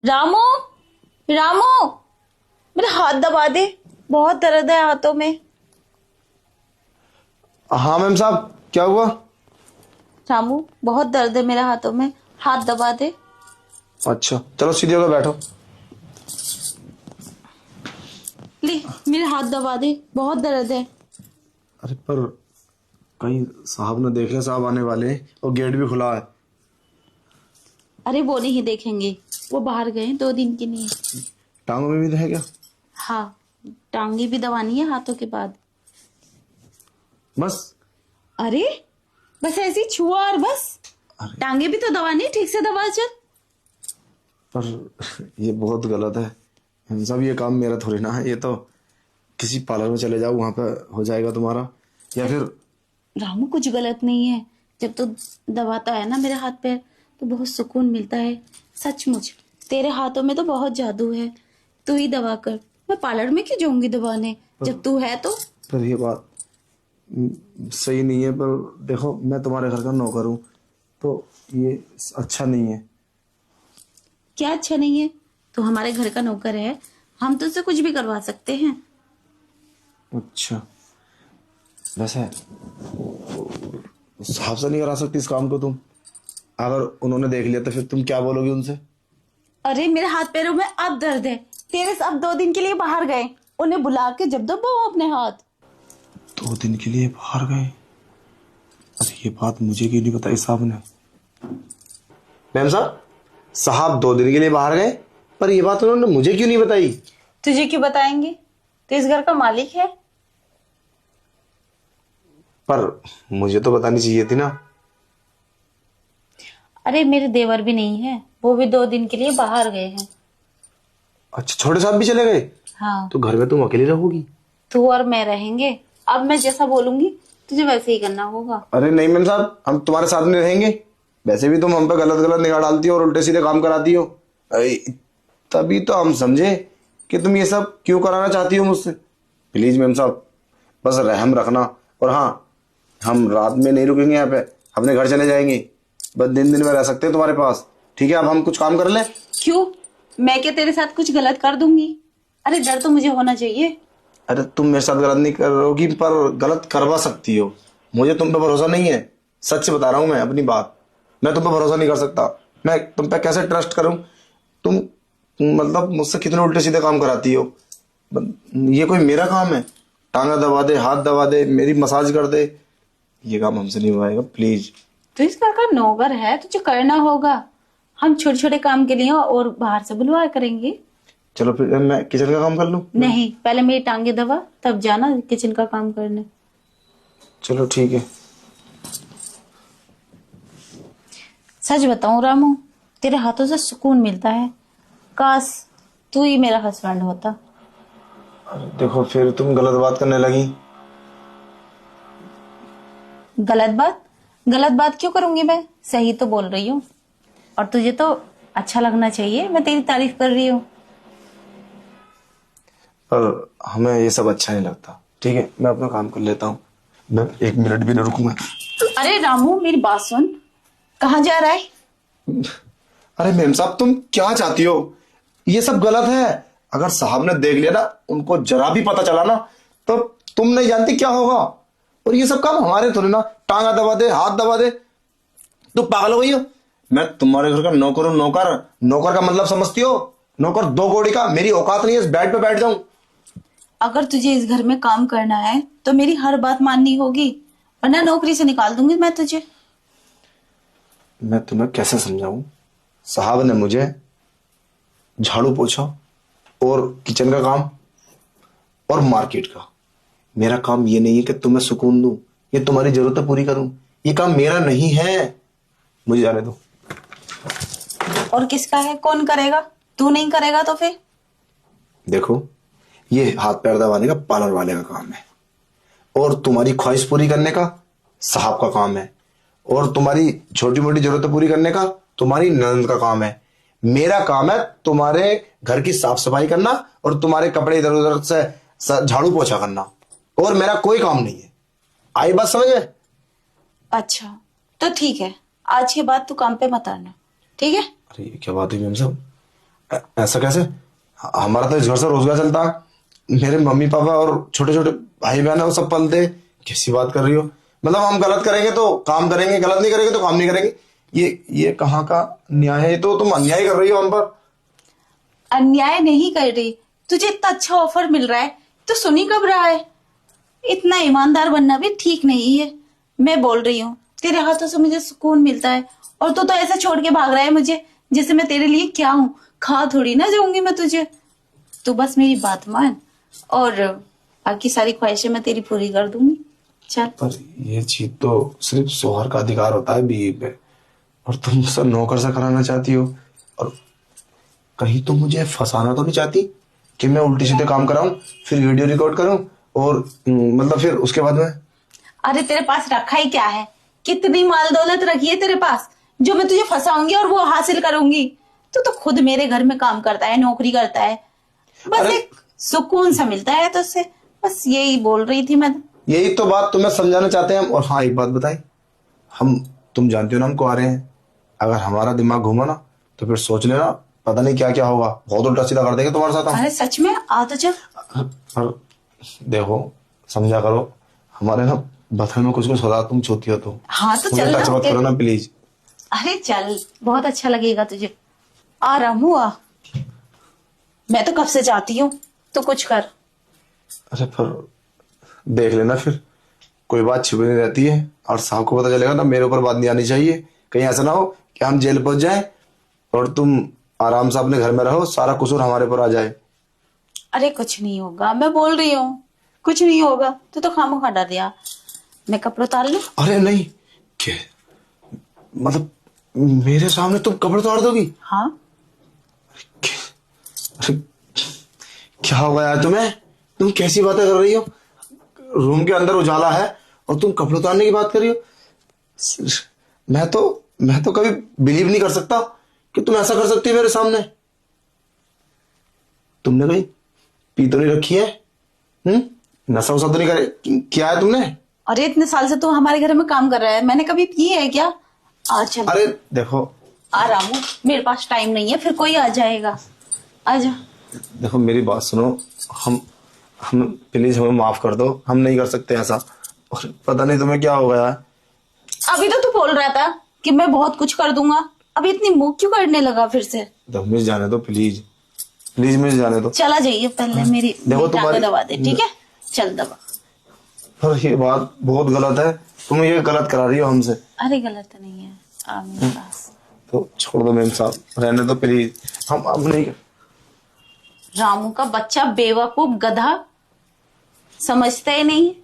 रामू, रामू, मेरा हाथ दबा दे। बहुत दर्द है हाथों में। हाँ मैम साहब, क्या हुआ? रामू, बहुत दर्द है मेरे हाथों में। हाथ दबा दे। अच्छा चलो सीधे होकर बैठो। ले, मेरे हाथ दबा दे, बहुत दर्द है। अरे पर कहीं साहब ने देख लिया, साहब आने वाले हैं और गेट भी खुला है। अरे वो नहीं देखेंगे, वो बाहर गए 2 दिन के लिए। टांगों में भी है क्या? हाँ, टांगे भी दबानी है हाथों के बाद। बस? अरे बस ऐसे ही छुआ और बस। अरे टांगे भी तो दबानी है, ठीक से दबा चल। पर ये बहुत गलत है मैम साहब, ये काम मेरा थोड़ी ना है। ये तो किसी पार्लर में चले जाओ, वहां पे हो जाएगा तुम्हारा। या फिर रामू, कुछ गलत नहीं है। जब तो दबाता है ना मेरे हाथ पैर, तो बहुत सुकून मिलता है। सचमुच तेरे हाथों में तो बहुत जादू है। तू ही दबा कर। मैं पार्लर में क्यों जाऊंगी दबाने, जब तू है तो। पर ये बात सही नहीं है। पर देखो, मैं तुम्हारे घर का नौकर हूँ, तो ये अच्छा नहीं है। क्या अच्छा नहीं है? तू हमारे घर का नौकर है, हम तुझसे कुछ भी करवा सकते हैं। अच्छा, वैसे साहब से नहीं करा सकती इस काम को तुम? अगर उन्होंने देख लिया तो फिर तुम क्या बोलोगी उनसे? अरे मेरे हाथ पैरों में अब दर्द है। तेरे सब 2 दिन के लिए बाहर गए, उन्हें बुला के जब दबाओ अपने हाथ। 2 दिन के लिए बाहर गए? अरे ये बात मुझे क्यों नहीं बताई साहब ने? मैम साहब, साहब 2 दिन के लिए बाहर गए, पर ये बात उन्होंने मुझे क्यों नहीं बताई? तुझे क्यों बताएंगे? तू इस घर का मालिक है। पर मुझे तो बतानी चाहिए थी ना। अरे मेरे देवर भी नहीं है, वो भी 2 दिन के लिए बाहर गए हैं। अच्छा, छोटे साहब भी चले गए? हाँ, तो घर में तुम अकेली रहोगी? तू और मैं रहेंगे। अब मैं जैसा बोलूंगी तुझे वैसे ही करना होगा। अरे नहीं मैम साहब, हम तुम्हारे साथ में रहेंगे। वैसे भी तुम हम पे गलत गलत निगाह डालती हो और उल्टे सीधे काम कराती हो। अरे, तभी तो हम समझे कि तुम ये सब क्यों कराना चाहती हो मुझसे। प्लीज मैम साहब, बस रहम रखना। और हाँ, हम रात में नहीं रुकेंगे यहाँ पे, अपने घर चले जाएंगे। बस दिन दिन में रह सकते हैं तुम्हारे पास। ठीक है, अब हम कुछ काम कर लें? क्यों? मैं क्या तेरे साथ कुछ गलत कर दूंगी? अरे डर तो मुझे होना चाहिए। अरे तुम मेरे साथ गलत नहीं करोगी, पर गलत करवा सकती हो। मुझे तुम पे भरोसा नहीं है। सच बता रहा हूँ मैं अपनी बात। मैं तुम पे भरोसा नहीं कर सकता। मैं तुम पे कैसे ट्रस्ट करूं? तुम मतलब मुझसे कितने उल्टे सीधे काम कराती हो। ये कोई मेरा काम है? टांगा दबा दे, हाथ दबा दे, मेरी मसाज कर दे, ये काम हमसे नहीं होएगा प्लीज। तो इस घर का नौकर है, तुझे करना होगा। हम छोटे छोटे काम के लिए और बाहर से बुलवाया करेंगे। चलो फिर मैं किचन का काम कर लूं? नहीं, पहले मेरी टांगे दबा, तब जाना किचन का काम करने। चलो ठीक है। सच बताऊं रामू, तेरे हाथों से सुकून मिलता है। काश तू ही मेरा हस्बैंड होता। देखो, फिर तुम गलत बात करने लगी। गलत बात? गलत बात क्यों करूंगी मैं? सही तो बोल रही हूँ। और तुझे तो अच्छा लगना चाहिए, मैं तेरी तारीफ कर रही हूँ। पर हमें ये सब अच्छा नहीं लगता। ठीक है, मैं अपना काम कर लेता हूँ। मैं 1 मिनट भी नहीं रुकूंगा। अरे रामू, मेरी बात सुन। कहाँ जा रहा है? अरे मेम साहब, तुम क्या चाहती हो? ये सब गलत है। अगर साहब ने देख लिया ना, उनको जरा भी पता चला ना, तो तुम नहीं जानती क्या होगा। और ये सब काम हमारे थोड़ी ना। टांगा दबा दे, हाथ दबा दे, तुम पागल हो गई हो? मैं तुम्हारे घर का नौकर हूं। नौकर, नौकर का मतलब समझती हो? नौकर 2 कौड़ी का। मेरी औकात नहीं है इस बेड पे बैठ जाऊं। अगर तुझे इस घर में काम करना है तो मेरी हर बात माननी होगी, वरना नौकरी से निकाल दूंगी मैं तुझे। मैं तुम्हें कैसे समझाऊं? साहब ने मुझे झाड़ू पोछा और किचन का काम और मार्केट का। मेरा काम ये नहीं है कि तुम्हें सुकून दूं, ये तुम्हारी जरूरतें पूरी करूं। ये काम मेरा नहीं है। मुझे जाने दो। और किसका है? कौन करेगा? तू नहीं करेगा तो फिर? देखो, ये हाथ पैर दबाने का पार्लर वाले का काम है, और तुम्हारी ख्वाहिश पूरी करने का साहब का काम है, और तुम्हारी छोटी मोटी जरूरतें पूरी करने का तुम्हारी ननद का काम है। मेरा काम है तुम्हारे घर की साफ सफाई करना और तुम्हारे कपड़े इधर उधर से झाड़ू पोछा करना। और मेरा कोई काम नहीं है। आई बात समझ में? अच्छा, तो ठीक है, आज के बाद तू काम पे मत आना, ठीक है? अरे ये क्या बात हुई मैम साहब? ऐसा कैसे? हमारा तो इस घर से रोजगार चलता है, मेरे मम्मी पापा और छोटे छोटे भाई बहन है वो सब पलते। कैसी बात कर रही हो? मतलब हम गलत करेंगे तो काम करेंगे, गलत नहीं करेंगे तो काम नहीं करेंगे? ये कहाँ का न्याय है? ये तो तुम अन्याय कर रही हो हम पर। अन्याय नहीं कर रही, तुझे इतना अच्छा ऑफर मिल रहा है तो सुनी कब रहा है? इतना ईमानदार बनना भी ठीक नहीं है। मैं बोल रही हूँ, तेरे हाथों से मुझे सुकून मिलता है और तू तो ऐसा छोड़ के भाग रहा है मुझे जैसे मैं तेरे लिए क्या हूँ। खा थोड़ी ना जाऊंगी मैं तुझे। तू बस मेरी बात मान और बाकी सारी ख्वाहिशें मैं तेरी पूरी कर दूंगी। चल। पर ये चीज तो सिर्फ सोहर का अधिकार होता है बीवी पे, और तुम सब नौकर से कराना चाहती हो। और कहीं तुम मुझे फंसाना तो नहीं चाहती कि मैं उल्टे सीधे काम कराऊं, फिर वीडियो रिकॉर्ड करूं और मतलब फिर उसके बाद में? अरे तेरे पास रखा ही क्या है? कितनी माल दौलत रखी है तेरे पास जो मैं तुझे फंसाऊंगी और वो हासिल करूंगी? तू तो खुद मेरे घर में काम करता है, नौकरी करता है, बस अरे एक सुकून सा मिलता है तो उससे। बस यही बोल रही थी मैं। यही तो बात तुम्हें समझाना चाहते हैं हम। और हाँ, एक बात बताई, हम, तुम जानते हो ना हम कुंवारे हैं, अगर हमारा दिमाग घूमा ना तो फिर सोच लेना पता नहीं क्या क्या होगा। बहुत उल्टा सीधा कर देंगे तुम्हारे साथ हम। अरे सच में आ तो चल। पर देखो, समझा करो, हमारे ना बथन में कुछ कुछ हो रहा, तुम छूती हो तो हाँ तो मुझे चल टच मत करो ना प्लीज। अरे चल, बहुत अच्छा लगेगा तुझे। आ रामू आ, मैं तो कब से जाती हूँ, तो कुछ कर। अरे पर देख लेना फिर, कोई बात छिपी नहीं रहती है और साहब को पता चलेगा ना, मेरे ऊपर बात नहीं आनी चाहिए। कहीं ऐसा ना हो कि हम जेल पहुंच जाएं और तुम आराम से अपने घर में रहो, सारा कसूर हमारे ऊपर आ जाए। अरे कुछ नहीं होगा, मैं बोल रही हूँ कुछ नहीं होगा। तू तो खामोखा डर गया। मैं कपड़े उतार लूं? अरे नहीं, क्या मतलब मेरे सामने तुम कपड़े उतार दोगी? हाँ। अरे क्या हो गया तुम्हें? तुम कैसी बातें कर रही हो? रूम के अंदर उजाला है और तुम कपड़े उतारने की बात कर रही हो? मैं तो कभी बिलीव नहीं कर सकता कि तुम ऐसा कर सकती हो मेरे सामने। तुमने कहीं पी तो नहीं रखी है? नशा वशा तो नहीं करे? क्या है तुमने? अरे इतने साल से तू हमारे घर में काम कर रहा है, मैंने कभी पी है क्या? आ चल। अरे देखो, आ रामू, मेरे पास टाइम नहीं है, फिर कोई आ जाएगा। आजा। देखो मेरी बात सुनो, हम प्लीज हमें माफ कर दो, हम नहीं कर सकते ऐसा। और पता नहीं तुम्हें क्या हो गया है। अभी तो तू बोल रहा था कि मैं बहुत कुछ कर दूंगा, अभी इतनी मुंह क्यों करने लगा फिर से? तो मिस जाने दो प्लीज, प्लीज मिस जाने दो। चला जाइए, पहले मेरी टांगें दबा दे, ठीक है? चल दबा। पर ये बात बहुत गलत है, तुम ये गलत करा रही हो हमसे। अरे गलत नहीं है, आ मेरे पास। तो छोड़ दो मेम साहब, रहने दो प्लीज, हम अब नहीं। रामू का बच्चा बेवकूफ गधा, समझता ही नहीं है।